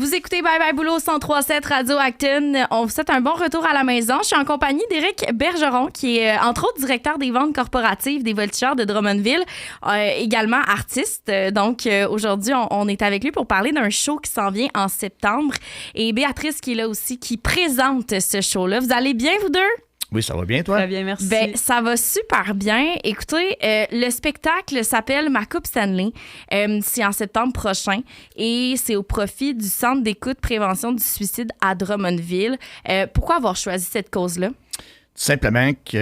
Vous écoutez Bye Bye Boulot 103.7 Radio Acton. On vous souhaite un bon retour à la maison. Je suis en compagnie d'Éric Bergeron, qui est entre autres directeur des ventes corporatives des Voltigeurs de Drummondville, également artiste. Donc aujourd'hui, on est avec lui pour parler d'un show qui s'en vient en septembre. Et Béatrice qui est là aussi, qui présente ce show-là. Vous allez bien, vous deux? Oui, ça va bien, toi? Très bien, merci. Ben, ça va super bien. Écoutez, le spectacle s'appelle Ma Coupe Stanley. C'est en septembre prochain et c'est au profit du Centre d'écoute prévention du suicide à Drummondville. Pourquoi avoir choisi cette cause-là? Tout simplement qu'il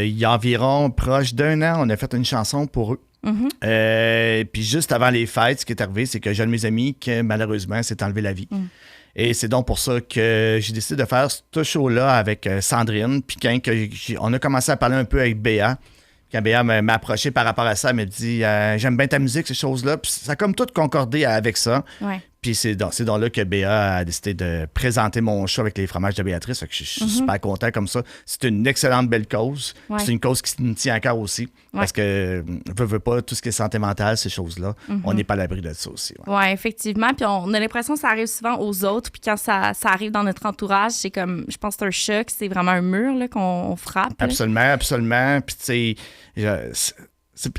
y a environ proche d'un an, on a fait une chanson pour eux. Mm-hmm. Puis juste avant les fêtes, ce qui est arrivé, c'est que j'ai un de mes amis qui, malheureusement, s'est enlevé la vie. Et c'est donc pour ça que j'ai décidé de faire ce show-là avec Sandrine. Puis quand on a commencé à parler un peu avec Béa, quand Béa m'a approché par rapport à ça, elle m'a dit j'aime bien ta musique, ces choses-là. Puis ça a comme tout concordé avec ça. Ouais. Puis c'est donc là que Béa a décidé de présenter mon show avec les fromages de Béatrice. Fait que je suis super content comme ça. C'est une excellente belle cause. Ouais. C'est une cause qui me tient à cœur aussi. Parce que, veux pas, tout ce qui est santé mentale, ces choses-là, on n'est pas à l'abri de ça aussi. Oui, effectivement. Puis on a l'impression que ça arrive souvent aux autres. Puis quand ça arrive dans notre entourage, c'est comme, je pense que c'est un choc, c'est vraiment un mur là, qu'on frappe. Là. Absolument, absolument. Puis tu sais,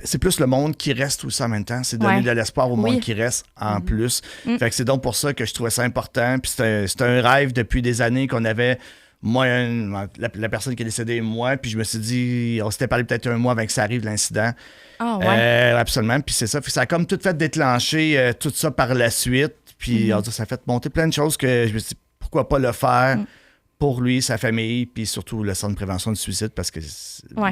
c'est plus le monde qui reste aussi en même temps. C'est donner de l'espoir au monde qui reste en plus. Fait que c'est donc pour ça que je trouvais ça important. Puis c'est un rêve depuis des années qu'on avait. Moi, la personne qui est décédée, moi, puis je me suis dit, on s'était parlé peut-être un mois avant que ça arrive, l'incident. Ah, ouais. Absolument. Puis c'est ça. Puis ça a comme tout fait déclencher tout ça par la suite. Puis ça a fait monter plein de choses que je me suis dit, pourquoi pas le faire pour lui, sa famille, puis surtout le Centre de prévention du suicide, parce que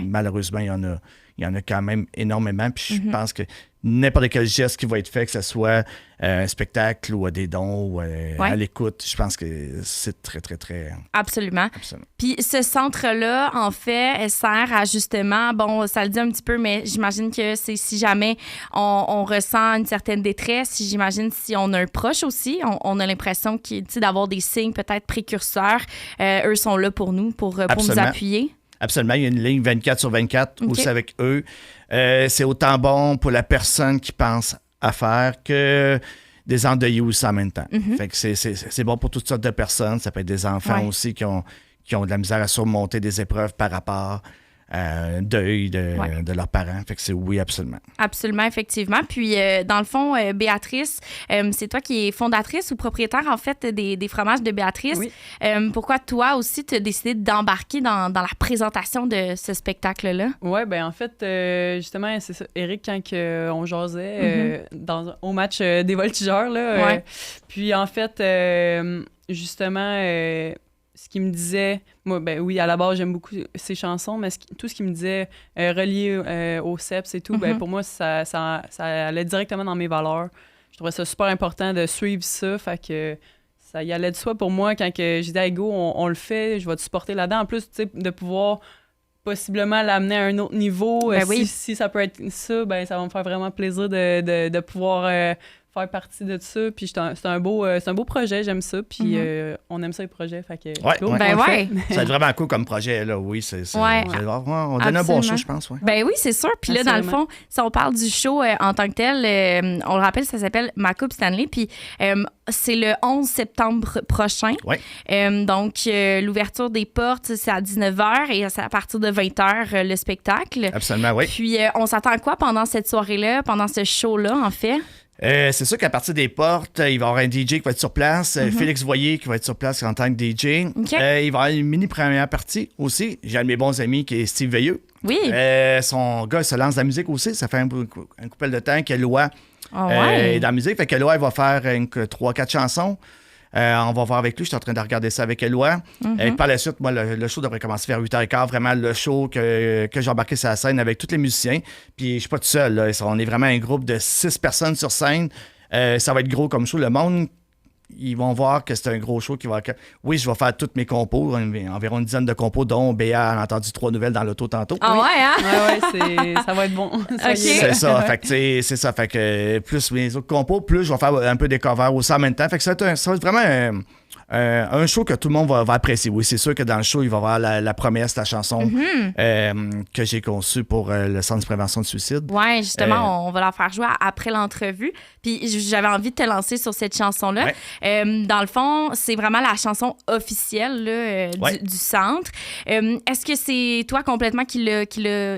malheureusement, il y en a quand même énormément. Puis je pense que n'importe quel geste qui va être fait, que ce soit un spectacle ou des dons ou à l'écoute, je pense que c'est très, très, très... Absolument. Absolument. Puis ce centre-là, en fait, sert à justement, bon, ça le dit un petit peu, mais j'imagine que c'est si jamais on ressent une certaine détresse, j'imagine si on a un proche aussi, on a l'impression d'avoir des signes peut-être précurseurs, eux sont là pour nous, pour nous appuyer. Absolument. Il y a une ligne 24/24 aussi avec eux. C'est autant bon pour la personne qui pense à faire que des endeuillés aussi en même temps. Fait que c'est bon pour toutes sortes de personnes. Ça peut être des enfants aussi qui ont de la misère à surmonter des épreuves par rapport à un deuil de leurs parents. Fait que c'est oui, absolument. Absolument, effectivement. Puis, dans le fond, Béatrice, c'est toi qui es fondatrice ou propriétaire, en fait, des fromages de Béatrice. Oui. Pourquoi toi aussi, tu as décidé d'embarquer dans la présentation de ce spectacle-là? Oui, bien, en fait, justement, c'est ça. Éric, quand on jasait au match des Voltigeurs, là, puis en fait, justement... ce qu'il me disait, moi, ben oui, à la base, j'aime beaucoup ses chansons, mais tout ce qu'il me disait relié au CEPS et tout, ben pour moi, ça allait directement dans mes valeurs. Je trouvais ça super important de suivre ça, fait que ça y allait de soi pour moi quand j'ai dit hey, go, on le fait, je vais te supporter là-dedans. En plus, tu sais, de pouvoir possiblement l'amener à un autre niveau, si ça peut être ça, ben ça va me faire vraiment plaisir de pouvoir... faire partie de ça, puis c'est un beau projet, j'aime ça, puis on aime ça les projets, fait que ça va être vraiment cool comme projet, là, oui, on donne un bon show, je pense. Ben oui, c'est sûr, puis là, dans le fond, si on parle du show en tant que tel, on le rappelle, ça s'appelle Ma Coupe Stanley, puis c'est le 11 septembre prochain, donc l'ouverture des portes, c'est à 19h, et c'est à partir de 20h, le spectacle. Absolument, oui. Puis on s'attend à quoi pendant cette soirée-là, pendant ce show-là, en fait? C'est sûr qu'à partir des portes, il va y avoir un DJ qui va être sur place, Félix Voyer qui va être sur place en tant que DJ. Okay. Il va y avoir une mini première partie aussi. J'ai un de mes bons amis qui est Steve Veilleux. Oui. Son gars se lance dans la musique aussi. Ça fait un couple de temps qu'Eloi est dans la musique. Fait qu'Eloi, il va faire 3-4 chansons. On va voir avec lui. Je suis en train de regarder ça avec Eloi. Et par la suite, moi, le show devrait commencer vers 8h15. Vraiment, le show que j'ai embarqué sur la scène avec tous les musiciens. Puis je suis pas tout seul. Là. On est vraiment un groupe de 6 personnes sur scène. Ça va être gros comme show. Le monde, ils vont voir que c'est un gros show qui va... Oui, je vais faire toutes mes compos, environ une dizaine de compos, dont Béa a entendu 3 nouvelles dans l'auto tantôt. Ah ouais, hein? Ça va être bon. C'est ça. Fait que, c'est ça. Fait que plus mes autres compos, plus je vais faire un peu des covers aussi en même temps. Fait que ça va être vraiment un show que tout le monde va apprécier. Oui, c'est sûr que dans le show, il va y avoir la promesse, la chanson que j'ai conçue pour le Centre de prévention de suicide. Oui, justement, on va la faire jouer après l'entrevue. Puis j'avais envie de te lancer sur cette chanson-là. Ouais. Dans le fond, c'est vraiment la chanson officielle là, du Centre. Est-ce que c'est toi complètement qui l'a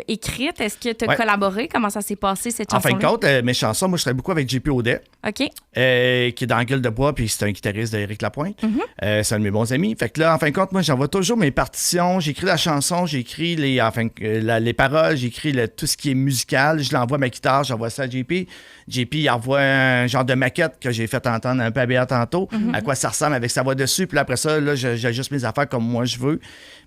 écrite? Est-ce que tu as collaboré? Comment ça s'est passé, cette chanson-là? En fin de compte, mes chansons, moi, je travaille beaucoup avec JP Audet. OK. Qui est dans Gueule de bois, puis c'est un guitariste d'Éric Lapointe. C'est un de mes bons amis. Fait que là, en fin de compte, moi, j'envoie toujours mes partitions. J'écris la chanson, j'écris les paroles, j'écris tout ce qui est musical. Je l'envoie à ma guitare, j'envoie ça à JP. JP, il envoie un genre de maquette que j'ai fait entendre un peu à Béa tantôt, à quoi ça ressemble avec sa voix dessus. Puis là, après ça, là, j'ajuste mes affaires comme moi je veux.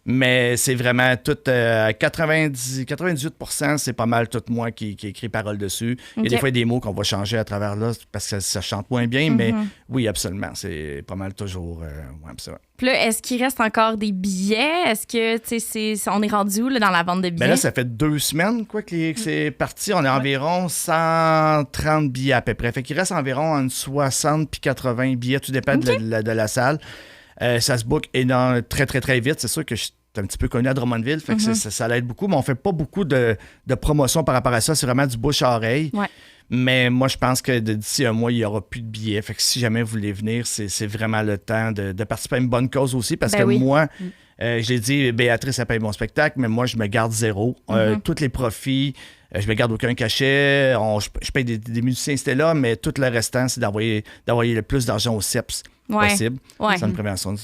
Mais c'est vraiment tout, 98%, c'est pas mal tout moi qui écrit paroles dessus. Il y a des fois des mots qu'on va changer à travers là parce que ça chante moins bien, mais oui, absolument, c'est pas mal toujours ça. Puis là, est-ce qu'il reste encore des billets? Est-ce que, tu sais, on est rendu où là, dans la vente de billets? Ben là, ça fait 2 semaines que c'est parti. On est environ 130 billets à peu près. Fait qu'il reste environ entre 60 puis 80 billets, tout dépend de la salle. Ça se book très, très, très vite. C'est sûr que je suis un petit peu connu à Drummondville, fait que ça l'aide beaucoup, mais on fait pas beaucoup de promotion par rapport à ça. C'est vraiment du bouche à oreille. Ouais. Mais moi, je pense que d'ici un mois, il n'y aura plus de billets. Fait que si jamais vous voulez venir, c'est vraiment le temps de participer à une bonne cause aussi, parce que moi, j'ai dit, Béatrice, elle paye mon spectacle, mais moi, je me garde zéro. Tous les profits, je me garde aucun cachet. Je paye des musiciens, c'était là, mais tout le restant, c'est d'envoyer le plus d'argent au CEPS possible. Ouais. C'est une prévention.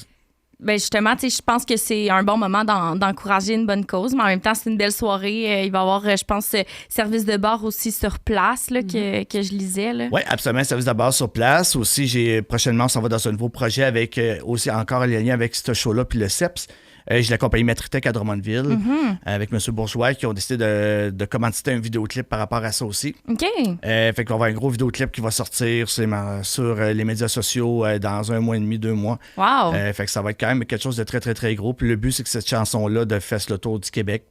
Ben justement, tu sais, je pense que c'est un bon moment d'encourager une bonne cause, mais en même temps, c'est une belle soirée. Il va y avoir, je pense, service de bar aussi sur place là, que je lisais. Oui, absolument, service de bar sur place. Aussi, prochainement, on s'en va dans un nouveau projet avec aussi encore le lien avec ce show-là puis le CEPS. J'ai la compagnie Matritech à Drummondville avec M. Bourgeois qui ont décidé de commanditer un vidéoclip par rapport à ça aussi. OK. Fait qu'on va avoir un gros vidéoclip qui va sortir sur les médias sociaux dans 1 mois et demi, 2 mois. Wow! Fait que ça va être quand même quelque chose de très, très, très gros. Puis le but, c'est que cette chanson-là fasse le tour du Québec.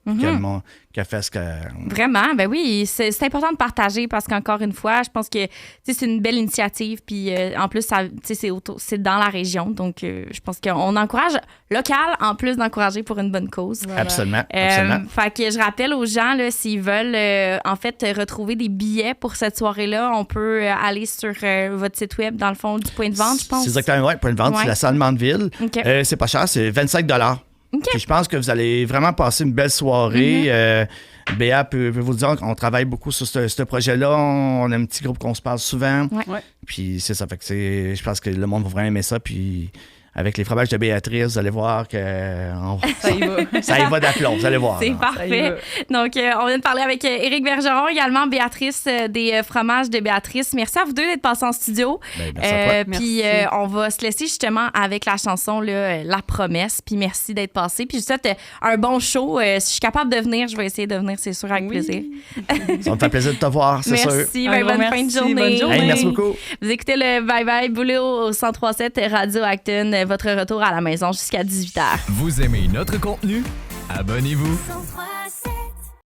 Qu'elle fasse que... Vraiment, ben oui, c'est important de partager parce qu'encore une fois, je pense que c'est une belle initiative. Puis en plus, c'est dans la région. Donc, je pense qu'on encourage local en plus d'encourager pour une bonne cause. Voilà. Absolument. Fait que je rappelle aux gens, là, s'ils veulent en fait retrouver des billets pour cette soirée-là, on peut aller sur votre site web, dans le fond, du point de vente, je pense. C'est exactement, point de vente, c'est la salle Mandeville. Okay. C'est pas cher, c'est 25 $. Okay. Puis je pense que vous allez vraiment passer une belle soirée. Béa peut vous dire qu'on travaille beaucoup sur ce projet-là. On a un petit groupe qu'on se parle souvent. Ouais. Puis c'est ça. Fait que je pense que le monde va vraiment aimer ça. Puis avec les fromages de Béatrice, vous allez voir que ça y va d'aplomb, vous allez voir. C'est parfait. Donc, on vient de parler avec Éric Bergeron, également Béatrice des fromages de Béatrice. Merci à vous deux d'être passés en studio. Merci à toi. Puis on va se laisser justement avec la chanson là, La Promesse. Puis merci d'être passé. Puis je vous souhaite un bon show. Si je suis capable de venir, je vais essayer de venir, c'est sûr, avec plaisir. Ça me fait plaisir de te voir, c'est sûr. Merci. Bonne fin de journée. Bonne journée. Hey, merci beaucoup. Vous écoutez le Bye Bye Boulot au 103.7 Radio Acton. Votre retour à la maison jusqu'à 18h. Vous aimez notre contenu? Abonnez-vous.